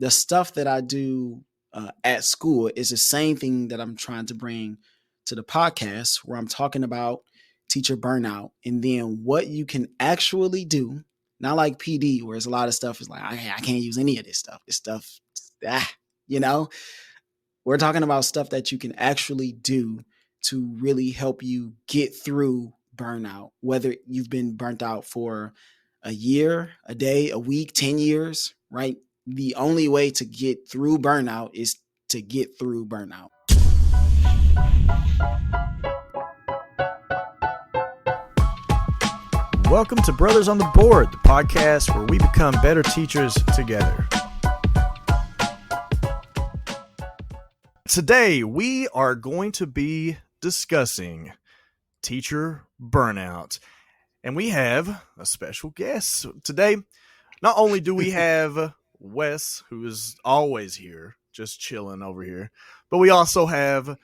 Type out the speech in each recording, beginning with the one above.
the stuff that I do at school is the same thing that I'm trying to bring to the podcast, where I'm talking about teacher burnout and then what you can actually do. Not like PD, where there's a lot of stuff is like, I can't use any of this stuff. This stuff, ah, you know, we're talking about stuff that you can actually do to really help you get through burnout, whether you've been burnt out for a year, a day, a week, 10 years, right? The only way to get through burnout is to get through burnout. Welcome to Brothers on the Board, the podcast where we become better teachers together. Today, we are going to be discussing teacher burnout. And we have a special guest. Today, not only do we have Wes, who is always here, just chilling over here, but we also have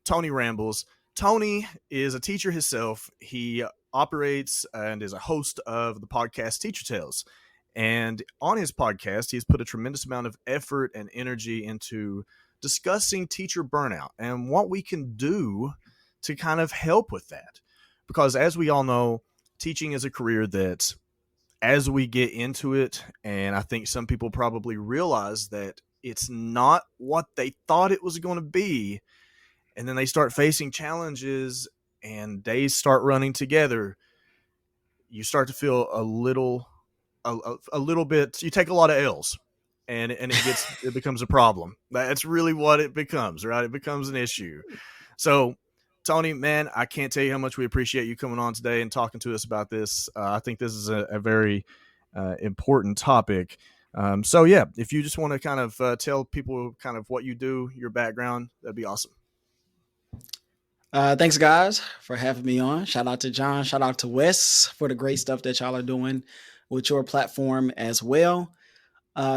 Tony Rambles. Tony is a teacher himself. He operates and is a host of the podcast Teacher Tales. And on his podcast, he's put a tremendous amount of effort and energy into discussing teacher burnout and what we can do to kind of help with that. Because as we all know, teaching is a career that as we get into it, and I think some people probably realize that it's not what they thought it was going to be, and then they start facing challenges and days start running together, you start to feel a little bit, you take a lot of L's and it becomes a problem. That's really what it becomes, right? It becomes an issue. So Tony, man, I can't tell you how much we appreciate you coming on today and talking to us about this. I think this is a very important topic. So yeah, if you just want to kind of tell people kind of what you do, your background, that'd be awesome. Thanks, guys, for having me on. Shout out to John. Shout out to Wes for the great stuff that y'all are doing with your platform as well.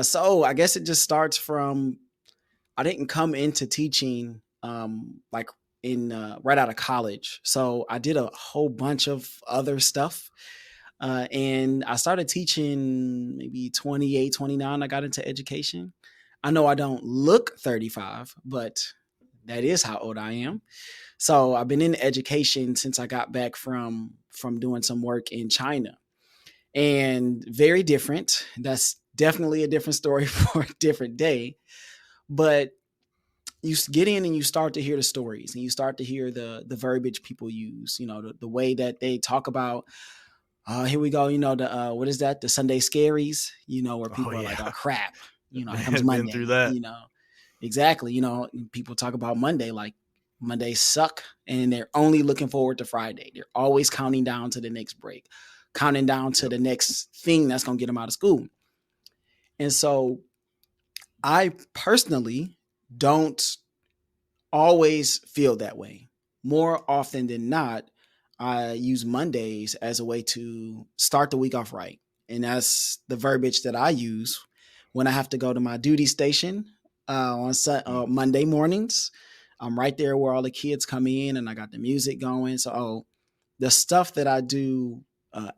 So I guess it just starts from, I didn't come into teaching like in right out of college. So I did a whole bunch of other stuff. And I started teaching maybe 28, 29. I got into education. I know I don't look 35, but that is how old I am. So I've been in education since I got back from doing some work in China, and very different. That's definitely a different story for a different day. But you get in and you start to hear the stories, and you start to hear the verbiage people use, the way that they talk about, here we go, the what is that? The Sunday scaries, where people are like, oh crap, here comes Monday. Been through that. Exactly. People talk about Monday, like Mondays suck, and they're only looking forward to Friday. They're always counting down to the next break, counting down to the next thing that's going to get them out of school. And so I personally don't always feel that way. More often than not, I use Mondays as a way to start the week off right. And that's the verbiage that I use when I have to go to my duty station on Monday mornings. I'm right there where all the kids come in, and I got the music going. So the stuff that I do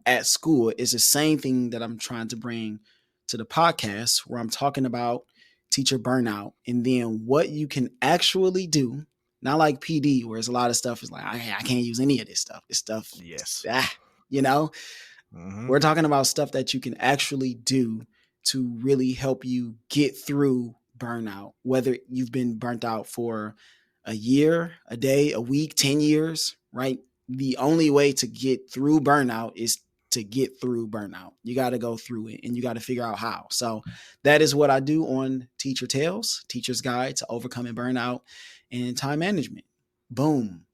at school is the same thing that I'm trying to bring to the podcast, where I'm talking about teacher burnout and then what you can actually do. Not like PD, where there's a lot of stuff is like, I can't use any of this stuff. This stuff, yes, Mm-hmm. We're talking about stuff that you can actually do to really help you get through burnout, whether you've been burnt out for a year, a day, a week, 10 years, right? The only way to get through burnout is to get through burnout. You got to go through it, and you got to figure out how. So that is what I do on Teacher Tales, Teacher's Guide to Overcoming Burnout and Time Management. Boom.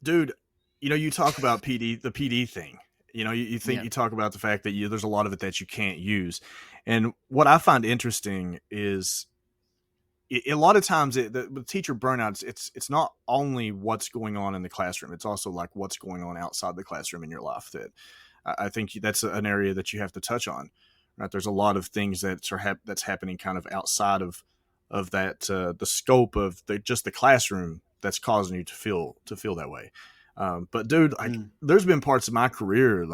Dude, you talk about the PD thing. You think you talk about the fact that there's a lot of it that you can't use. And what I find interesting is a lot of times the teacher burnout, it's not only what's going on in the classroom. It's also like what's going on outside the classroom in your life. That I think that's an area that you have to touch on. Right? There's a lot of things that's happening kind of outside of that, the scope of just the classroom that's causing you to feel that way. But dude, there's been parts of my career,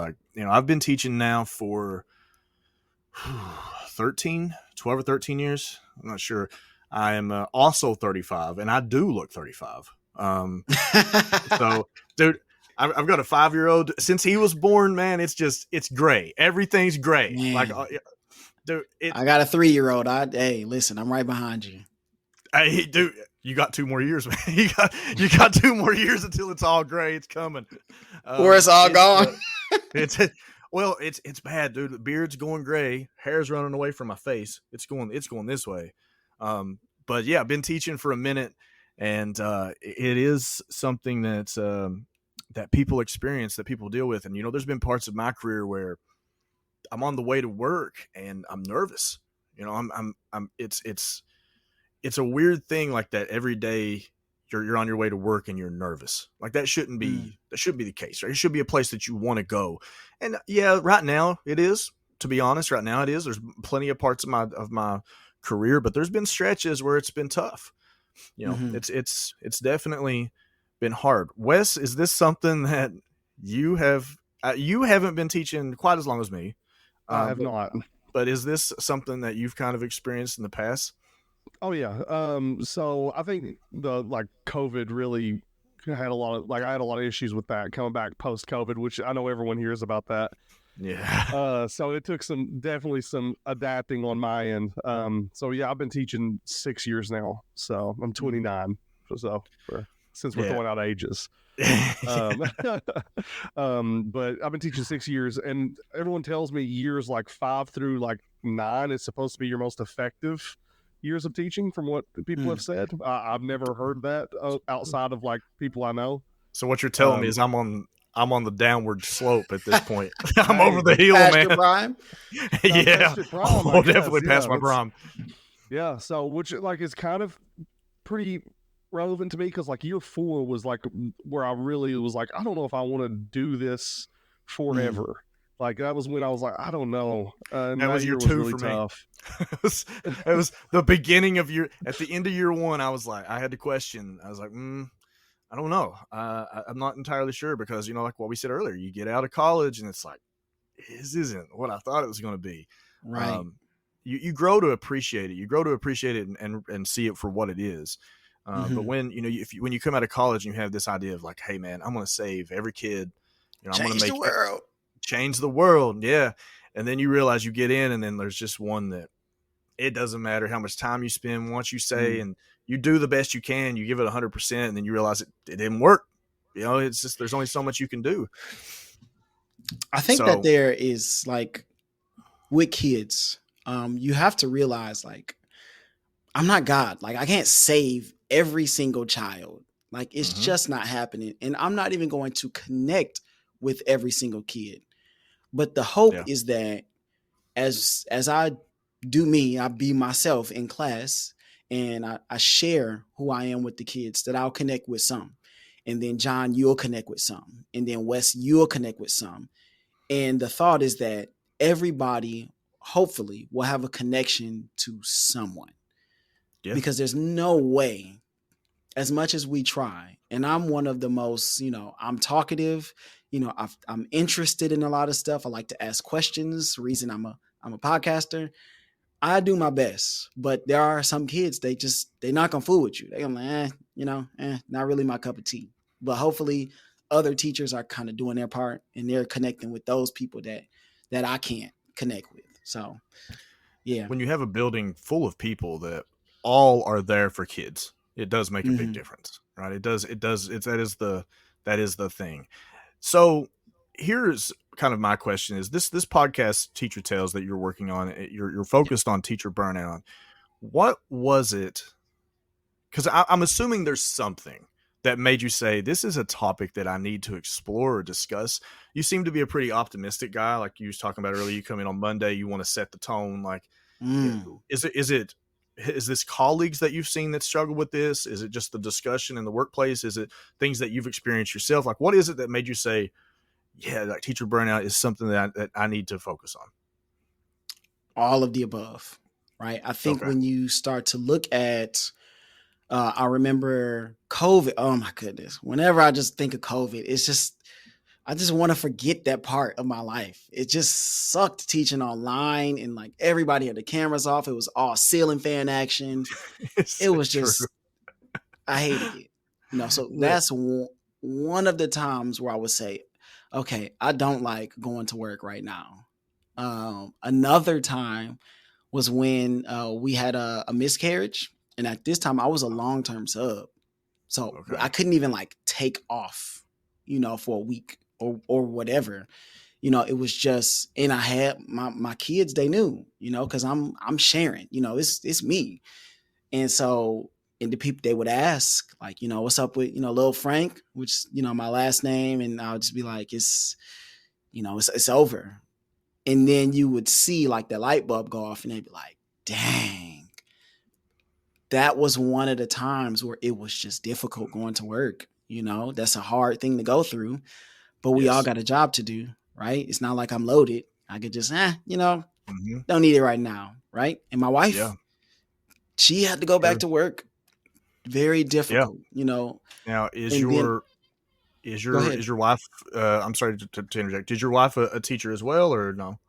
I've been teaching now for 13, 12 or 13 years. I'm not sure. I am also 35, and I do look 35. So, dude, I've got a 5-year-old. Since he was born, man, it's gray. Everything's gray. Like, Man, dude, I got a 3-year-old. Hey, listen, I'm right behind you. dude, you got 2 more years, man. You got 2 more years until it's all gray. It's coming, Or it's all gone. It's well, it's bad, dude. The beard's going gray, hair's running away from my face. It's going this way. But yeah, I've been teaching for a minute, and it is something that people experience, that people deal with. And there's been parts of my career where I'm on the way to work and I'm nervous. It's a weird thing like that. Every day you're on your way to work and you're nervous. Like that shouldn't be the case, right? It should be a place that you want to go. And yeah, right now it is, to be honest, right now it is. There's plenty of parts of my career, but there's been stretches where it's been tough. It's definitely been hard. Wes, is this something that you haven't been teaching quite as long as me? I have not. But is this something that you've kind of experienced in the past? Oh yeah. So I think the COVID really had a lot of I had a lot of issues with that coming back post COVID, which I know everyone hears about that. Yeah. So it took definitely some adapting on my end. So yeah, I've been teaching 6 years now. So I'm 29. So since we're throwing out ages. But I've been teaching 6 years, and everyone tells me years 5 through 9 is supposed to be your most effective years of teaching, from what people have said. I've never heard that outside of people I know. So what you're telling me is I'm on the downward slope at this point. I'm over the hill, man. Your prime? Yeah, I'll definitely past my prime. Yeah, so which is kind of pretty relevant to me, because year 4 was where I really was I don't know if I want to do this forever. That was when I was I don't know. That was year 2 really for tough. Me. It was the beginning of at the end of year 1. I was I had to question. I was I don't know. I'm not entirely sure, because like what we said earlier, you get out of college and it's this isn't what I thought it was going to be. Right. You grow to appreciate it. You grow to appreciate it and see it for what it is. But when when you come out of college and you have this idea of hey man, I'm going to save every kid. I'm going to make the world. Change the world. Yeah. And then you realize you get in, and then there's just one that it doesn't matter how much time you spend. Once you say and you do the best you can, you give it 100%, and then you realize it didn't work. It's just, there's only so much you can do. I think that there is with kids, you have to realize I'm not God. I can't save every single child. It's just not happening. And I'm not even going to connect with every single kid. But the hope is that as I do me, I be myself in class, and I share who I am with the kids, that I'll connect with some. And then John, you'll connect with some. And then Wes, you'll connect with some. And the thought is that everybody, hopefully, will have a connection to someone. Yeah. Because there's no way, as much as we try, and I'm one of the most, I'm talkative, I'm interested in a lot of stuff. I like to ask questions. The reason I'm a podcaster. I do my best, but there are some kids, they're not gonna fool with you. They're not really my cup of tea. But hopefully other teachers are kind of doing their part, and they're connecting with those people that I can't connect with. So yeah. When you have a building full of people that all are there for kids, it does make a big difference, right? It does. That is the thing. So here's kind of my question: is this podcast, Teacher Tales, that you're working on? You're focused on teacher burnout. What was it? Because I'm assuming there's something that made you say, this is a topic that I need to explore or discuss. You seem to be a pretty optimistic guy, like you was talking about earlier. You come in on Monday, you want to set the tone. Is this colleagues that you've seen that struggle with this? Is it just the discussion in the workplace? Is it things that you've experienced yourself? What is it that made you say, yeah, teacher burnout is something that I need to focus on? All of the above, right? I think when you start to look at, I remember COVID. Oh my goodness. Whenever I just think of COVID, it's just, I just want to forget that part of my life. It just sucked teaching online and like everybody had the cameras off. It was all ceiling fan action. It's It so was true. just, I hated it. So Yeah. that's one of the times where I would say, okay, I don't like going to work right now. Another time was when we had a miscarriage. And at this time, I was a long term sub. So Okay. I couldn't even like take off, for a week or whatever. It was just, and I had my kids, they knew, because I'm sharing, it's me. And so, and the people, they would ask, like, what's up with, little Frank, which, my last name. And I'll just be like, it's over. And then you would see like the light bulb go off and they'd be like, dang, that was one of the times where it was just difficult going to work. That's a hard thing to go through, but we all Yes. got a job to do, right? It's not like I'm loaded. I could just, Hmm. don't need it right now, right? And my Yeah. wife, she had to go back True. to work. Very Yeah. difficult, Now, and then go ahead. is your wife? I'm sorry to interject. Is your wife a teacher as well, or no?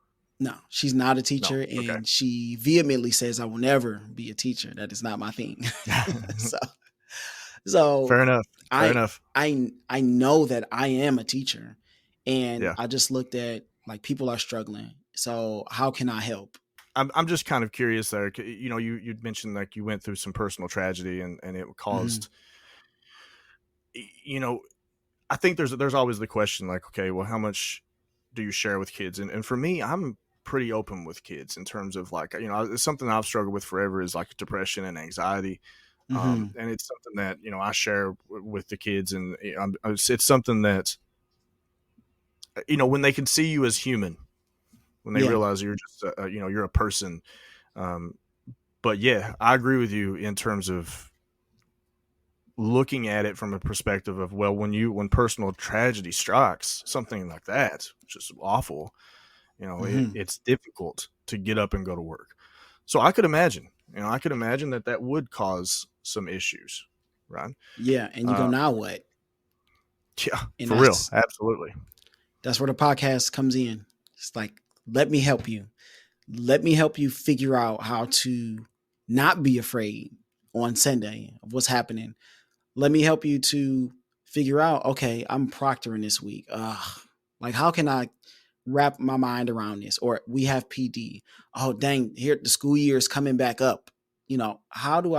No, she's not a No. teacher, Okay. and she vehemently says I will never be a teacher. That is not my thing. so, so Fair enough. Fair I enough. I know that I am a teacher, and Yeah. I just looked at like people are struggling. So how can I help? I'm just kind of curious there. You'd mentioned like you went through some personal tragedy and it Hmm. caused, you know, I think there's always the question like, okay, well, how much do you share with kids? And for me, I'm pretty open with kids in terms of like, it's something I've struggled with forever is like depression and anxiety. Hmm. And it's something that, I share with the kids, and it's something that, when they can see you as human, when they Yeah. realize you're just, you're a person. Um, but yeah, I agree with you in terms of looking at it from a perspective of, well, when personal tragedy strikes, something like that, which is awful, Hmm. it's difficult to get up and go to work. So I could imagine that would cause some issues, right? Yeah. And you go, Uh, now what? yeah, And for real, that's absolutely. that's where the podcast comes in. It's like, let me help you. Let me help you figure out how to not be afraid on Sunday of what's happening. Let me help you to figure out, okay, I'm proctoring this week. Like, how can I wrap my mind around this? Or we have PD. Oh, dang, here the school year is coming back up. How do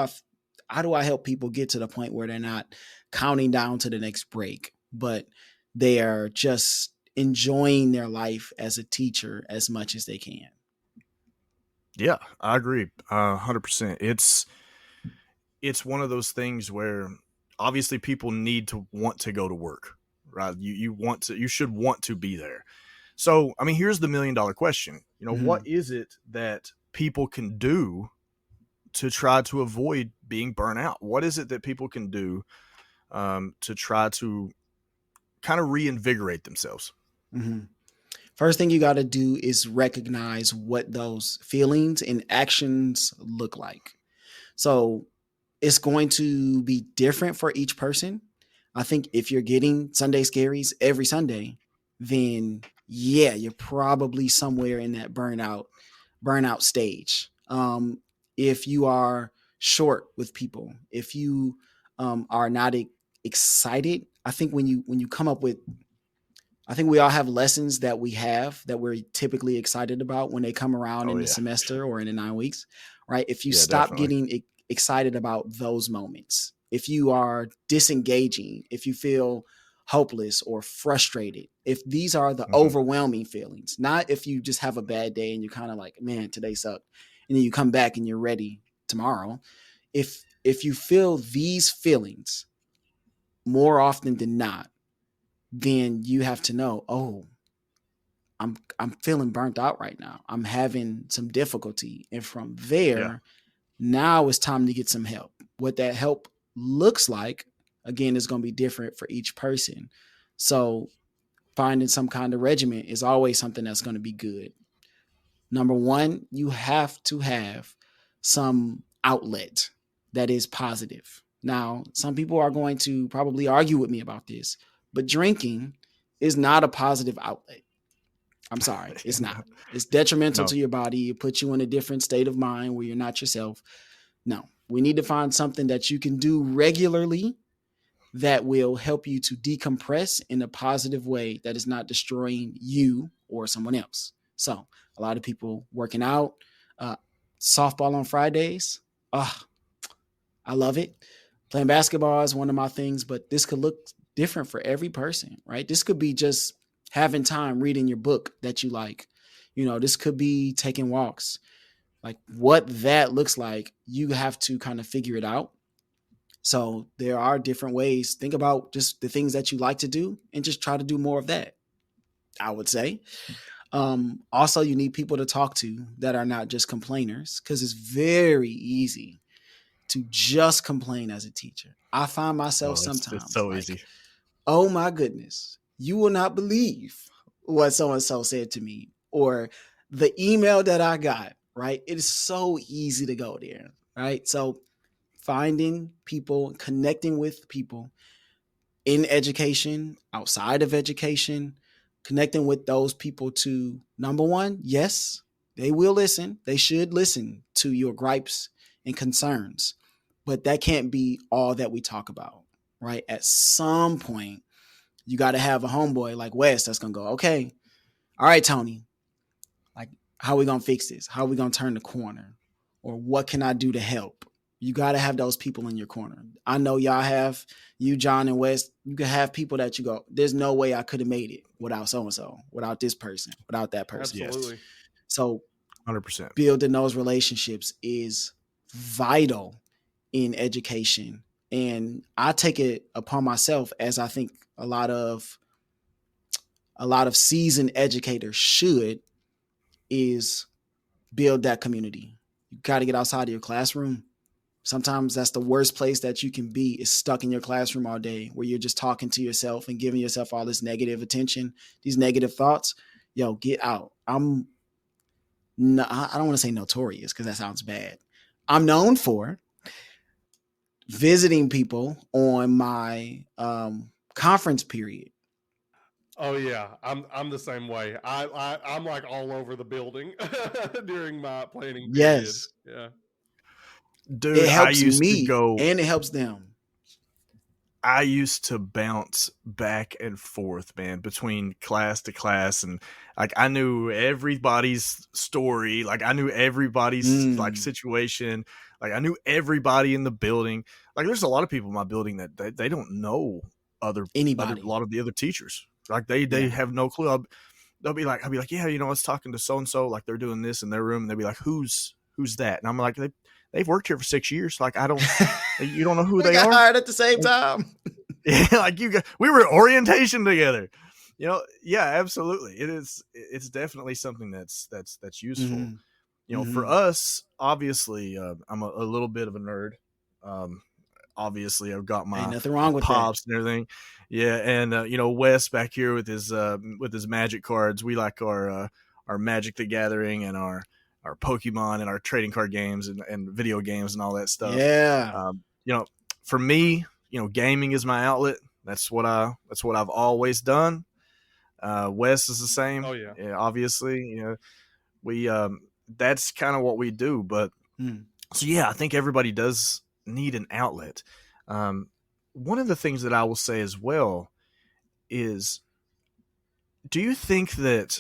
I help people get to the point where they're not counting down to the next break, but they are just enjoying their life as a teacher as much as they can? Yeah, I agree, 100%. It's one of those things where obviously people need to want to go to work, right? You should want to be there. So, I mean, here's the $1 million question. What Mhm. is it that people can do to try to avoid being burnt out? What is it that people can do to try to kind of reinvigorate themselves? Mhm. First thing you got to do is recognize what those feelings and actions look like. So it's going to be different for each person. I think if you're getting Sunday scaries every Sunday, then yeah, you're probably somewhere in that burnout stage. If you are short with people, if you are not excited, I think when you come up with, I think we all have lessons that we have that we're typically excited about when they come around Oh in the yeah, semester or in the 9 weeks, right? If you yeah, stop definitely. getting excited about those moments, if you are disengaging, if you feel hopeless or frustrated, if these are the Hmm. overwhelming feelings, not if you just have a bad day and you're kind of like, man, today sucked, and then you come back and you're ready tomorrow. If you feel these feelings more often than not, then you have to know, oh, I'm feeling burnt out right now. I'm having some difficulty. And from Yeah, there, now it's time to get some help. What that help looks like, again, is going to be different for each person. So finding some kind of regimen is always something that's going to be good. Number one, you have to have some outlet that is positive. Now, some people are going to probably argue with me about this, but drinking is not a positive outlet. I'm sorry, it's not. It's detrimental No. to your body. It puts you in a different state of mind where you're not yourself. No, we need to find something that you can do regularly that will help you to decompress in a positive way that is not destroying you or someone else. So a lot of people working out, uh, softball on Fridays. Ah, I love it. Playing basketball is one of my things, but this could look different for every person, right? This could be just having time reading your book that you like. This could be taking walks. Like what that looks like, you have to kind of figure it out. So there are different ways. Think about just the things that you like to do and just try to do more of that, I would say. Also, you need people to talk to that are not just complainers, because it's very easy to just complain as a teacher. I find myself Oh, it's sometimes so like, easy. oh my goodness, you will not believe what so and so said to me, or the email that I got, right? It is so easy to go there, right? So finding people, connecting with people in education, outside of education, connecting with those people to, number one, yes, they will listen. They should listen to your gripes and concerns, but that can't be all that we talk about, right? At some point, you got to have a homeboy like Wes that's going to go, okay, all right, Tony, like, how are we going to fix this? How are we going to turn the corner? Or what can I do to help? You got to have those people in your corner. I know y'all have, you, John, and Wes. You can have people that you go, there's no way I could have made it without so-and-so, without this person, without that person. Absolutely. So 100%. building those relationships is vital in education. And I take it upon myself, as I think a lot of seasoned educators should, is build that community. You got to get outside of your classroom. Sometimes that's the worst place that you can be, is stuck in your classroom all day, where you're just talking to yourself and giving yourself all this negative attention, these negative thoughts. Yo, get out. I don't want to say notorious because that sounds bad. I'm known for visiting people on my conference period. Oh yeah, I'm the same way. I'm like all over the building during my planning period. Yes, Yeah. Dude, it helps me and it helps them. I used to bounce back and forth, man, between class to class, and like I knew everybody's story, like I knew everybody's like situation, like I knew everybody in the building. Like there's a lot of people in my building that they don't know Anybody. a lot of the other teachers. Like they have no clue. I'll be like, yeah, I was talking to so and so, like they're doing this in their room, and they'll be like, who's that? And I'm like, they've worked here for 6 years. Like you don't know who they got are. hired at the same time. Yeah, like we were at orientation together. Yeah, absolutely. It's definitely something that's useful. Mm-hmm. For us, obviously, I'm a little bit of a nerd. Obviously, I've got my Ain't nothing wrong with pops that. and everything. Yeah, and Wes back here with his magic cards. We like our Magic the Gathering and our Pokemon and our trading card games and video games and all that stuff. Yeah. For me, gaming is my outlet. That's what I've always done. Wes is the same. Oh yeah. Obviously, we that's kind of what we do. But so yeah, I think everybody does need an outlet. One of the things that I will say as well is, do you think that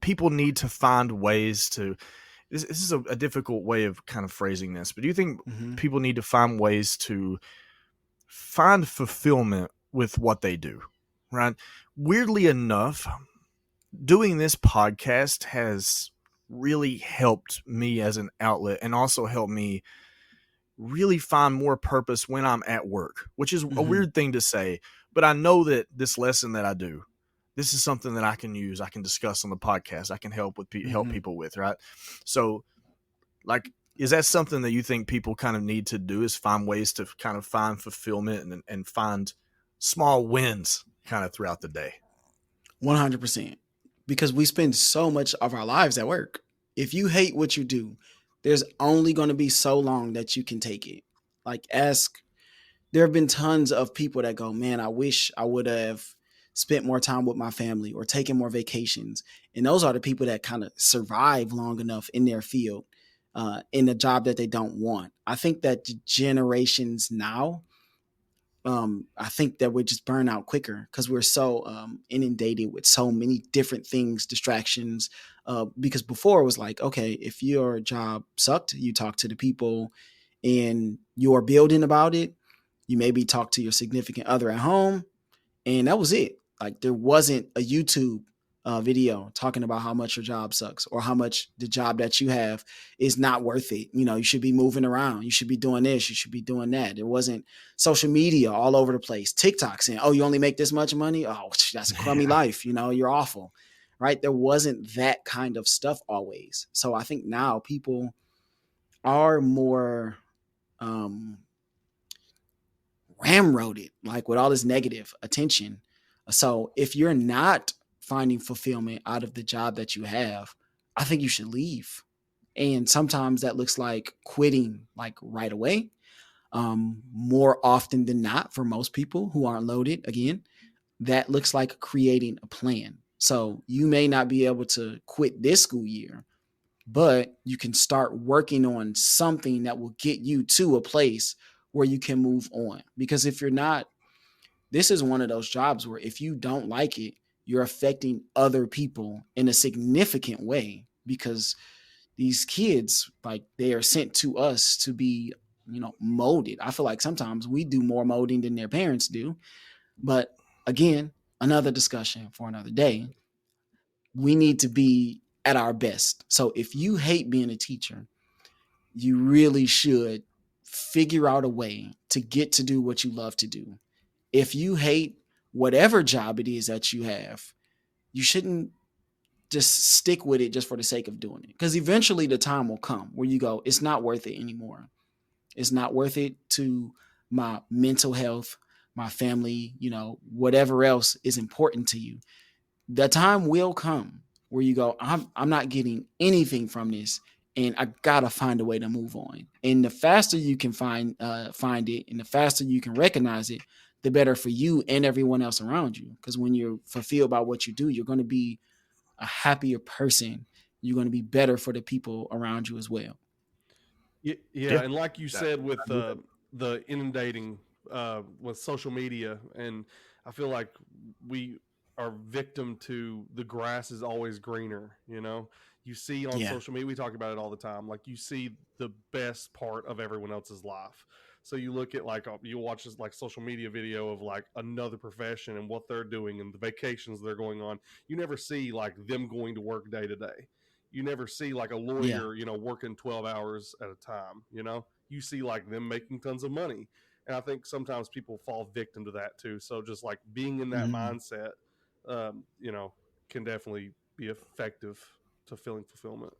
people need to find ways to, this is a difficult way of kind of phrasing this, but do you think people need to find ways to find fulfillment with what they do, right? Weirdly enough, doing this podcast has really helped me as an outlet, and also helped me really find more purpose when I'm at work, which is a weird thing to say, but I know that this lesson that I do, this is something that I can use, I can discuss on the podcast, I can help people with, right? So, like, is that something that you think people kind of need to do, is find ways to kind of find fulfillment and find small wins kind of throughout the day? 100%. Because we spend so much of our lives at work. If you hate what you do, there's only going to be so long that you can take it. Like, there have been tons of people that go, man, I wish I would have spent more time with my family or taken more vacations. And those are the people that kind of survive long enough in their field, in a job that they don't want. I think that the generations now, I think that we just burn out quicker because we're so inundated with so many different things, distractions. Because before it was like, okay, if your job sucked, you talk to the people in your building about it. You maybe talk to your significant other at home, and that was it. Like there wasn't a YouTube video talking about how much your job sucks or how much the job that you have is not worth it. You know, you should be moving around. You should be doing this. You should be doing that. There wasn't social media all over the place. TikTok saying, "Oh, you only make this much money? Oh, that's a crummy life. You know, you're awful." Right? There wasn't that kind of stuff always. So I think now people are more um, ramroded, like with all this negative attention. So if you're not finding fulfillment out of the job that you have, I think you should leave. And sometimes that looks like quitting like right away. More often than not, for most people who aren't loaded, again, that looks like creating a plan. So you may not be able to quit this school year, but you can start working on something that will get you to a place where you can move on. Because if you're not, this is one of those jobs where if you don't like it, you're affecting other people in a significant way because these kids, like, they are sent to us to be, molded. I feel like sometimes we do more molding than their parents do. But again, another discussion for another day. We need to be at our best. So if you hate being a teacher, you really should figure out a way to get to do what you love to do. If you hate whatever job it is that you have, you shouldn't just stick with it just for the sake of doing it. Because eventually the time will come where you go, it's not worth it anymore. It's not worth it to my mental health, my family, whatever else is important to you. The time will come where you go, I'm not getting anything from this, and I gotta find a way to move on. And the faster you can find it, and the faster you can recognize it, the better for you and everyone else around you. Because when you're fulfilled by what you do, you're going to be a happier person. You're going to be better for the people around you as well. Yeah, and like you said, with the inundating with social media, and I feel like we are victim to the grass is always greener. You see on social media, we talk about it all the time. Like you see the best part of everyone else's life. So you look at you watch this like social media video of like another profession and what they're doing and the vacations they're going on. You never see like them going to work day to day. You never see like a lawyer, working 12 hours at a time. You see like them making tons of money. And I think sometimes people fall victim to that too. So just like being in that mindset, can definitely be effective to feeling fulfillment.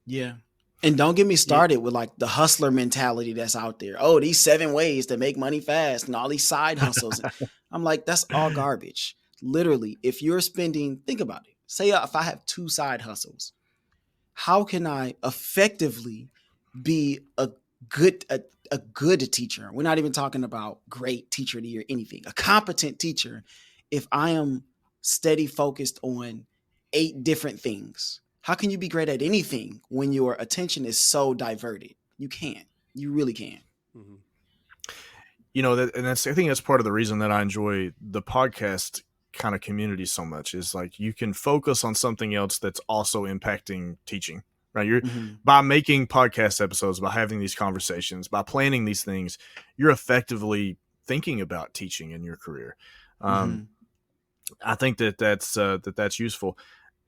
Yeah. And don't get me started with like the hustler mentality that's out there. Oh, these 7 ways to make money fast and all these side hustles. I'm like, that's all garbage. Literally, if you're spending, think about it. Say if I have 2 side hustles, how can I effectively be a good teacher? We're not even talking about great teacher of the year, anything. A competent teacher, if I am steady focused on 8 different things. How can you be great at anything when your attention is so diverted? You can't. You really can't. Mm-hmm. I think that's part of the reason that I enjoy the podcast kind of community so much is like you can focus on something else that's also impacting teaching, right? You're by making podcast episodes, by having these conversations, by planning these things, you're effectively thinking about teaching in your career. I think that's useful.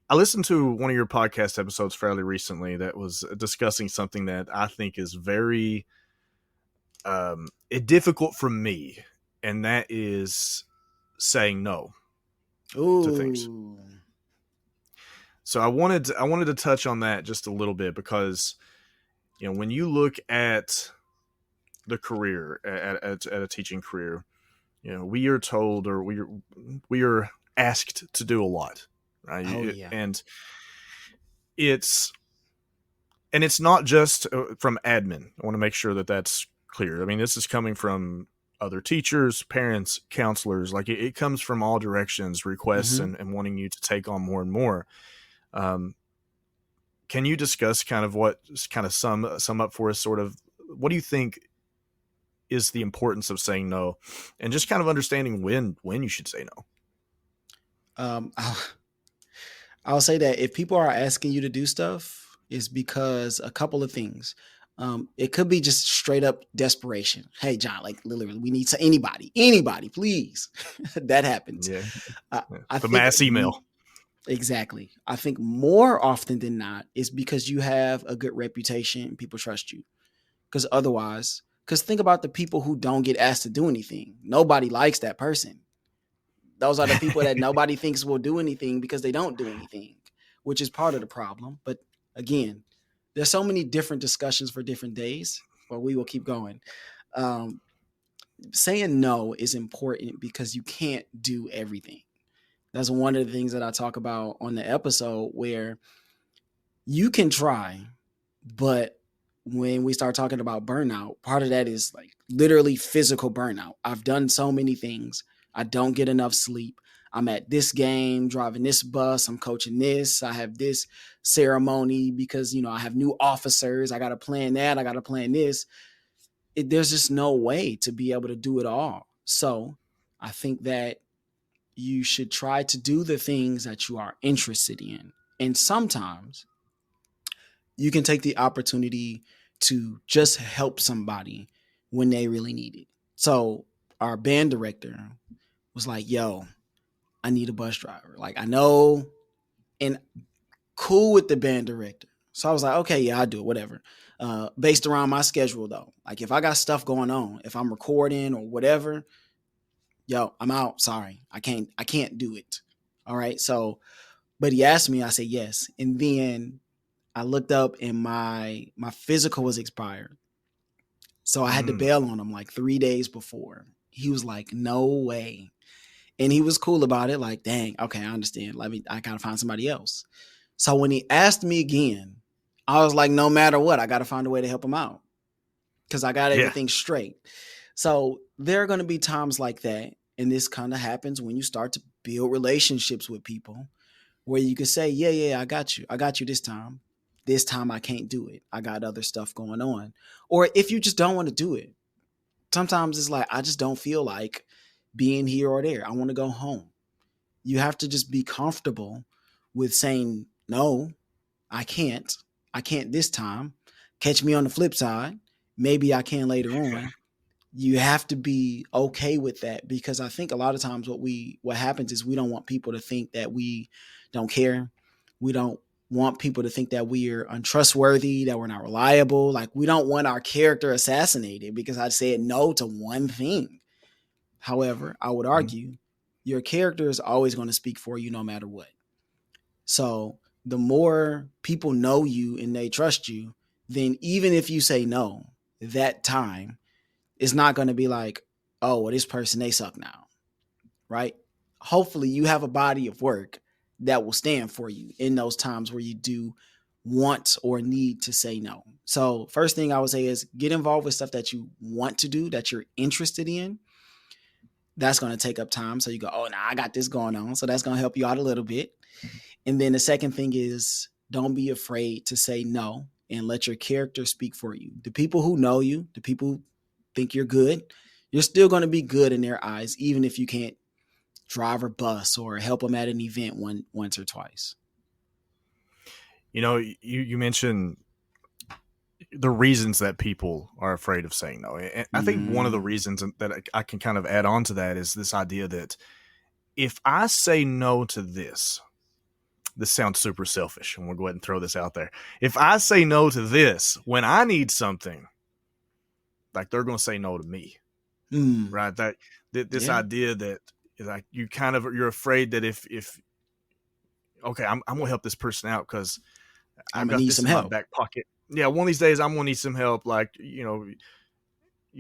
I listened to one of your podcast episodes fairly recently that was discussing something that I think is very difficult for me, and that is saying no to things. So I wanted to touch on that just a little bit because when you look at the career at a teaching career, we are told or we are asked to do a lot. Right? And it's not just from admin. I want to make sure that that's clear. I mean, this is coming from other teachers, parents, counselors. Like it comes from all directions, requests, Mm-hmm. and wanting you to take on more and more. Um, can you discuss kind of what kind of sum up for us? Sort of, what do you think is the importance of saying no, and just kind of understanding when you should say no? Um, I'll, I'll say that if people are asking you to do stuff, it's because a couple of things. It could be just straight up desperation. Hey, John, like literally, we need to anybody, please. That happens. Yeah, I, yeah. I The think mass email. exactly. I think more often than not is because you have a good reputation and people trust you. Because otherwise, because think about the people who don't get asked to do anything. Nobody likes that person. Those are the people that nobody thinks will do anything because they don't do anything, which is part of the problem. But again, there's so many different discussions for different days, but we will keep going. Um, Saying no is important because you can't do everything. That's one of the things that I talk about on the episode where you can try, but when we start talking about burnout, part of that is like literally physical burnout. I've done so many things. I don't get enough sleep. I'm at this game, driving this bus, I'm coaching this, I have this ceremony because, I have new officers. I got to plan that. I got to plan this. There's just no way to be able to do it all. So I think that you should try to do the things that you are interested in. And sometimes you can take the opportunity to just help somebody when they really need it. So our band director was like, yo, I need a bus driver. Like, I know, and cool with the band director. So I was like, okay, yeah, I'll do it, whatever. Based around my schedule though. Like if I got stuff going on, if I'm recording or whatever, yo, I'm out. Sorry. I can't do it. All right. So, but he asked me, I said yes. And then I looked up and my physical was expired. So I had to Mm. bail on him like 3 days before. He was like, no way. And he was cool about it. Like, dang, okay, I understand. I gotta find somebody else. So when he asked me again, I was like, no matter what, I gotta find a way to help him out. Because I got Yeah. everything straight. So there are gonna be times like that. And this kind of happens when you start to build relationships with people where you can say, yeah, yeah, I got you. I got you this time. This time I can't do it. I got other stuff going on. Or if you just don't want to do it, sometimes it's like, I just don't feel like being here or there. I want to go home. You have to just be comfortable with saying, no, I can't. I can't this time. Catch me on the flip side. Maybe I can later on. You have to be okay with that because I think a lot of times what happens is we don't want people to think that we don't care. We don't want people to think that we are untrustworthy, that we're not reliable. Like we don't want our character assassinated because I said no to one thing. However, I would Mm. argue your character is always going to speak for you no matter what. So the more people know you and they trust you, then even if you say no that time, it's not going to be like, oh, well, this person, they suck now, right? Hopefully you have a body of work that will stand for you in those times where you do want or need to say no. So first thing I would say is get involved with stuff that you want to do, that you're interested in. That's going to take up time. So you go, oh, I got this going on. So that's going to help you out a little bit. And then the second thing is don't be afraid to say no and let your character speak for you. The people who know you, the people who think you're good, you're still going to be good in their eyes, even if you can't drive or bus or help them at an event once or twice. You mentioned the reasons that people are afraid of saying no. And I think one of the reasons that I can kind of add on to that is this idea that if I say no to this sounds super selfish, and we'll go ahead and throw this out there. If I say no to this when I need something, like they're going to say no to me, right? This idea that like you're afraid that if okay, I'm going to help this person out because I'm I've gonna got need this some in my help. back pocket. Yeah, one of these days I'm going to need some help. Like you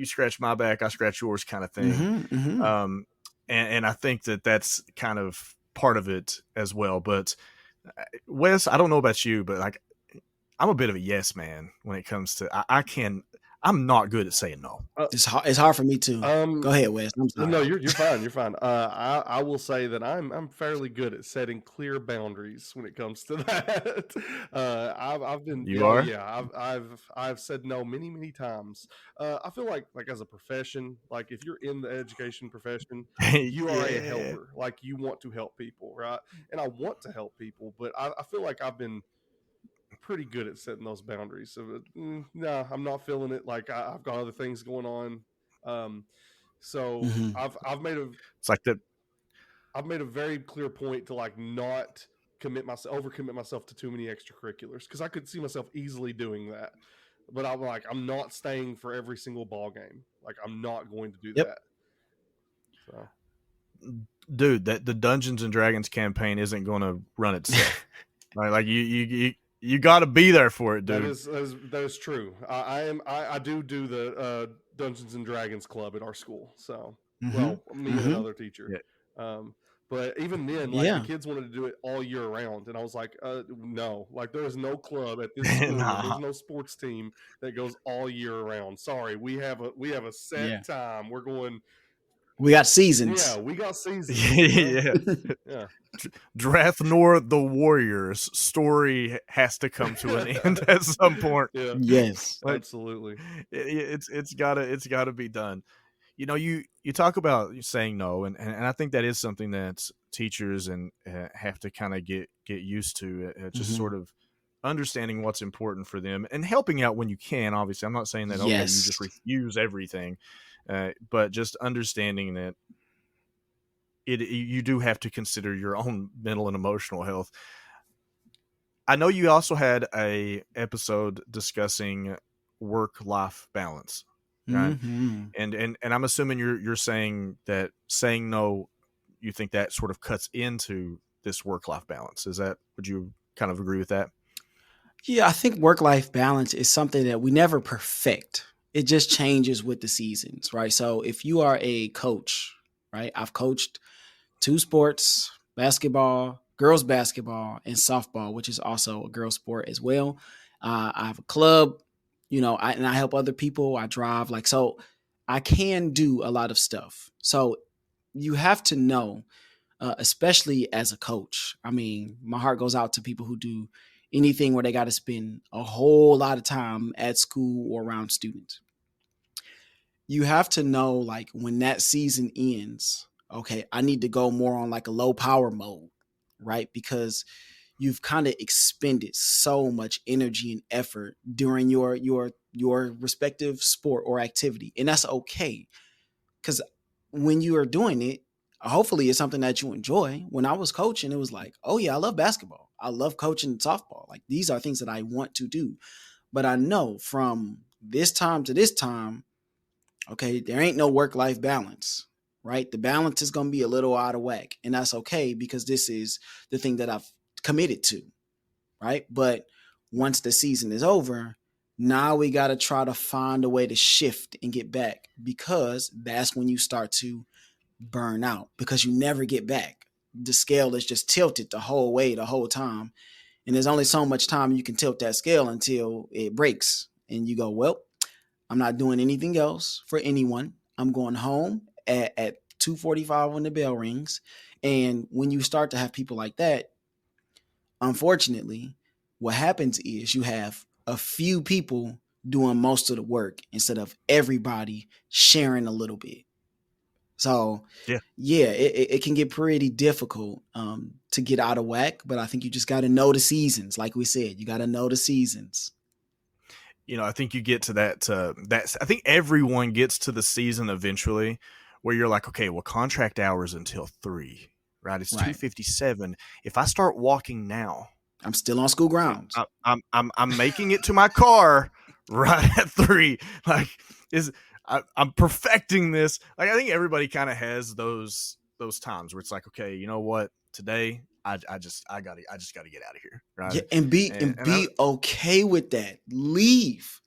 scratch my back, I scratch yours, kind of thing. And I think that that's kind of part of it as well. But Wes, I don't know about you, but like I'm a bit of a yes man when it comes to I I'm not good at saying no. It's hard for me too. Go ahead, Wes. I'm sorry. No, you're fine. You're fine. I will say that I'm fairly good at setting clear boundaries when it comes to that. I've been You are? yeah, I've said no many times. I feel like as a profession, like if you're in the education profession, you are a helper. Like you want to help people, right? And I want to help people, but I feel like I've been pretty good at setting those boundaries. So, no, I'm not feeling it. Like I've got other things going on. So I've made a It's like the I've made a very clear point to like not overcommit myself to too many extracurriculars because I could see myself easily doing that. But I'm not staying for every single ball game. Like I'm not going to do that. So, dude, that the Dungeons and Dragons campaign isn't going to run itself. Right? Like you got to be there for it, dude. That is true. I do the Dungeons and Dragons club at our school. So well, me and another teacher. Yeah. But even then, like the kids wanted to do it all year round, and I was like, no, like there is no club at this school. There's no sports team that goes all year round. Sorry, we have a set time. We're going. We got seasons. Yeah, we got seasons. Yeah. Drathnor the Warriors story has to come to an end at some point. Yeah. Yes, like, absolutely. It's gotta be done. You know, you talk about saying no, and I think that is something that teachers and have to kind of get used to. Just sort of understanding what's important for them and helping out when you can. Obviously, I'm not saying that okay, you just refuse everything, but just understanding that you do have to consider your own mental and emotional health. I know you also had a episode discussing work-life balance. Right. And I'm assuming you're saying that saying no, you think that sort of cuts into this work-life balance. Would you kind of agree with that? Yeah, I think work-life balance is something that we never perfect. It just changes with the seasons, right? So if you are a coach, right? I've coached 2 sports, basketball, girls basketball, and softball, which is also a girl sport as well. I have a club. And I help other people. I drive, so I can do a lot of stuff. So you have to know, especially as a coach. I mean, my heart goes out to people who do anything where they got to spend a whole lot of time at school or around students. You have to know, like, when that season ends, okay, I need to go more on like a low power mode, right? Because you've kind of expended so much energy and effort during your respective sport or activity, and that's okay. Because when you are doing it, hopefully it's something that you enjoy. When I was coaching, it was like, oh yeah, I love basketball, I love coaching softball. Like these are things that I want to do, but I know from this time to this time, okay, there ain't no work-life balance, right? The balance is going to be a little out of whack, and that's okay because this is the thing that I've committed to, right? But once the season is over, now we got to try to find a way to shift and get back, because that's when you start to burn out, because you never get back. The scale is just tilted the whole way, the whole time. And there's only so much time you can tilt that scale until it breaks. And you go, well, I'm not doing anything else for anyone. I'm going home at 2:45 when the bell rings. And when you start to have people like that, unfortunately, what happens is you have a few people doing most of the work instead of everybody sharing a little bit. So, it can get pretty difficult to get out of whack, but I think you just got to know the seasons. Like we said, you got to know the seasons. I think you get to that. I think everyone gets to the season eventually where you're like, okay, well, contract hours until 3. Right, it's 2:57. If I start walking now, I'm still on school grounds. I'm making it to my car right at 3. Like, I'm perfecting this. Like, I think everybody kind of has those times where it's like, okay, you know what? Today, I just gotta get out of here. Right, yeah, and be okay with that. Leave.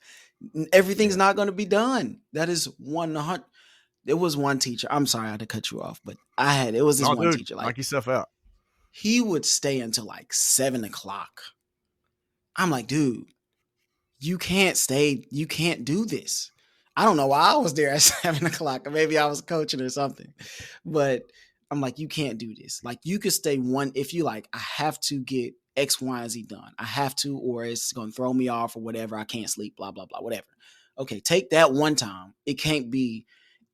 Everything's not going to be done. That is 100. There was one teacher. I'm sorry I had to cut you off, but it was this one teacher. Knock yourself out. He would stay until like 7 o'clock. I'm like, dude, you can't do this. I don't know why I was there at 7 o'clock, or maybe I was coaching or something, but I'm like, you can't do this. Like, you could stay one, if you like, I have to get X, Y, and Z done. I have to, or it's going to throw me off or whatever. I can't sleep, blah, blah, blah, whatever. Okay, take that one time. It can't be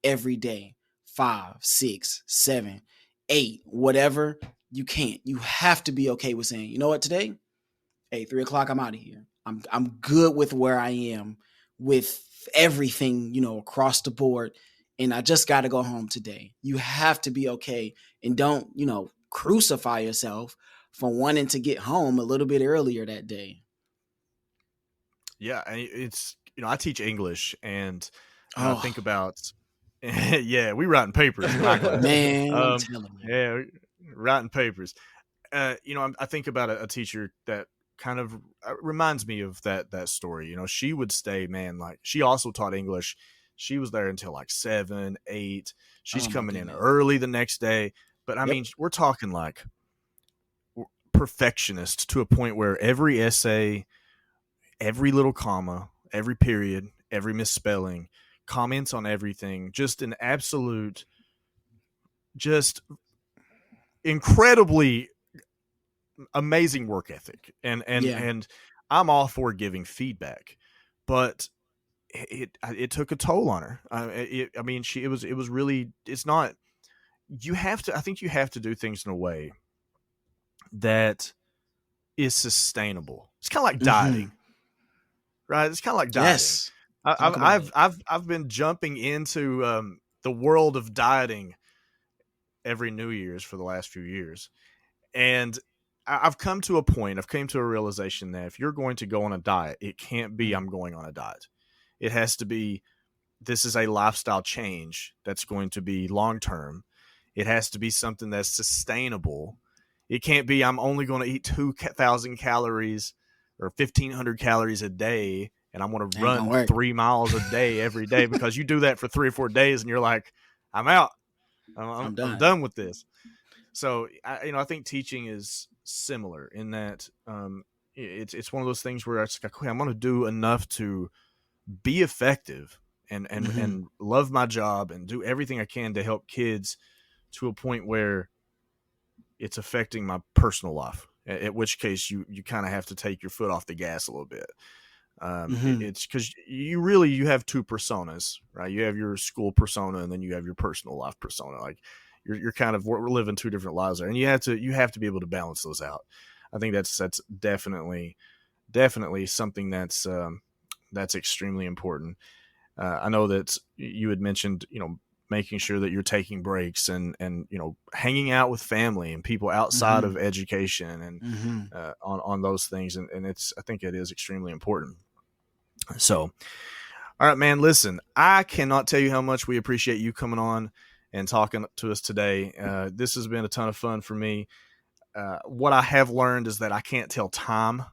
every day, 5, 6, 7, 8, whatever. You can't. You have to be okay with saying, you know what, today, hey, 3 o'clock, I'm out of here. I'm good with where I am with everything, across the board. And I just got to go home today. You have to be okay, and don't, crucify yourself for wanting to get home a little bit earlier that day. Yeah. It's, I teach English, and I Oh, think about, yeah, we writing papers. in my class. man, I'm telling you. Yeah, writing papers. I think about a teacher that kind of reminds me of that story. She would stay, man, like, she also taught English. She was there until like 7, 8. She's Oh, my coming in goodness. early the next day. But I Yep. mean, we're talking like perfectionist to a point where every essay, every little comma, every period, every misspelling, comments on everything, just an absolute, just incredibly amazing work ethic. And Yeah. I'm all for giving feedback, but it took a toll on her. I mean, it was really, it's not, I think you have to do things in a way that is sustainable. It's kind of like dieting, right? It's kind of like dieting. Yes. Talk about it. I've been jumping into the world of dieting every New Year's for the last few years, and I've come to a realization that if you're going to go on a diet, it can't be I'm going on a diet. It has to be, this is a lifestyle change that's going to be long term. It has to be something that's sustainable. It can't be I'm only going to eat 2,000 calories or 1,500 calories a day, and I'm going to Ain't gonna run work. 3 miles a day every day, because you do that for 3 or 4 days and you're like, I'm out. I'm I'm done. done with this. So I think teaching is similar in that it's one of those things where it's like, okay, I'm going to do enough to be effective and love my job and do everything I can to help kids to a point where it's affecting my personal life. At which case you kind of have to take your foot off the gas a little bit. It's because you have two personas, right? You have your school persona, and then you have your personal life persona. Like you're kind of, we're living two different lives there, and you have to be able to balance those out. I think that's definitely something that's extremely important. I know that you had mentioned, making sure that you're taking breaks and hanging out with family and people outside of education and on those things, and I think it is extremely important. So, all right, man, listen, I cannot tell you how much we appreciate you coming on and talking to us today. This has been a ton of fun for me. What I have learned is that I can't tell time.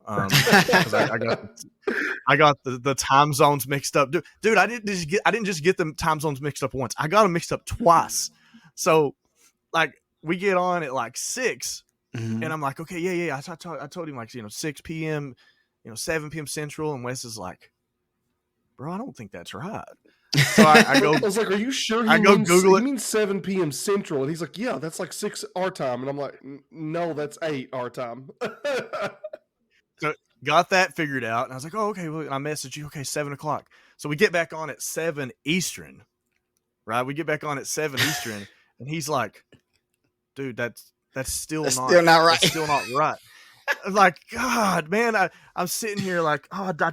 Because I got the time zones mixed up, dude. I didn't just get the time zones mixed up once. I got them mixed up twice. So, like, we get on at like 6, and I'm like, okay, yeah. I told him, like, 6 p.m., 7 p.m. Central, and Wes is like, bro, I don't think that's right. So I go. I was like, are you sure? I go Google it. He means 7 p.m. Central, and he's like, yeah, that's like 6 our time, and I'm like, no, that's 8 our time. So got that figured out, and I was like, oh, okay. Well, I messaged you, okay, 7 o'clock. So we get back on at 7 Eastern, right? We get back on at 7 Eastern, and he's like, dude, that's still not right. That's still not right. I'm like, God, man, I'm sitting here like, oh, I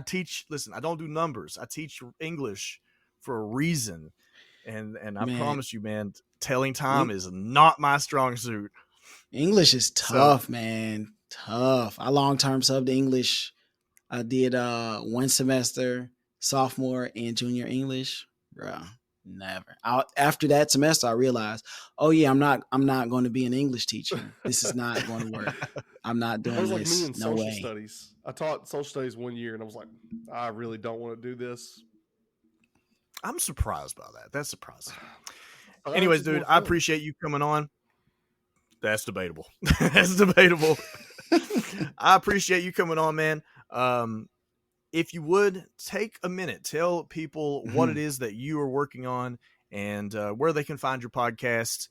teach. Listen, I don't do numbers. I teach English for a reason, and I promise you, man, telling time is not my strong suit. English is tough, man. Tough. I long-term subbed English. I did 1 semester, sophomore and junior English. Bro, never. After that semester, I realized, oh yeah, I'm not going to be an English teacher. This is not going to work. I'm not doing this. That was this. like me in No social way. studies. I taught social studies 1 year, and I was like, I really don't want to do this. I'm surprised by that. That's surprising. Anyways, dude, I appreciate you coming on. That's debatable. That's debatable. I appreciate you coming on, man. if you would take a minute, tell people what it Mhm. is that you are working on and where they can find your podcast.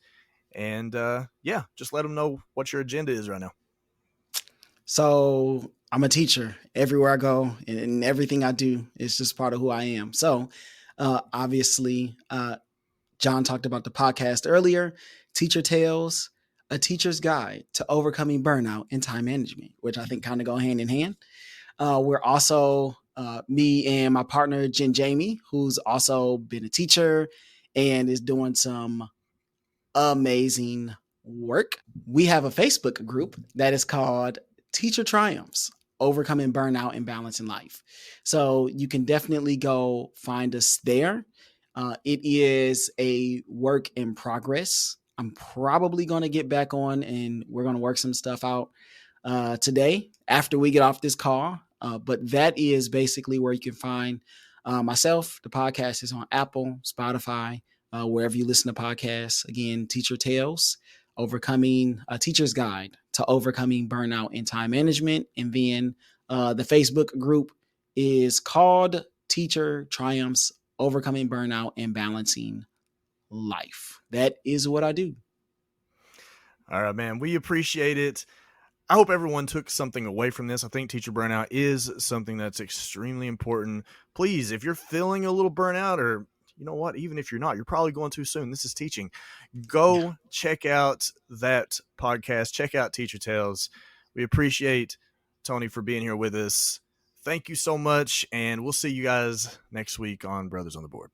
And yeah, just let them know what your agenda is right now. So I'm a teacher everywhere I go, and everything I do is just part of who I am. So obviously, John talked about the podcast earlier, Teacher Tales, a teacher's guide to overcoming burnout and time management, which I think kind of go hand in hand. We're also me and my partner Jen Jamie, who's also been a teacher and is doing some amazing work. We have a Facebook group that is called Teacher Triumphs, Overcoming Burnout and Balance in Life. So you can definitely go find us there. It is a work in progress. I'm probably going to get back on and we're going to work some stuff out today after we get off this call. But that is basically where you can find myself. The podcast is on Apple, Spotify, wherever you listen to podcasts. Again, Teacher Tales, overcoming a teacher's guide to overcoming burnout and time management. And then the Facebook group is called Teacher Triumphs, Overcoming Burnout and Balancing Life. That is what I do. All right, man. We appreciate it. I hope everyone took something away from this. I think teacher burnout is something that's extremely important. Please, if you're feeling a little burnout, or you know what, even if you're not, you're probably going too soon. This is teaching. Go check out that podcast. Check out Teacher Tales. We appreciate Tony for being here with us. Thank you so much, and we'll see you guys next week on Brothers on the Board.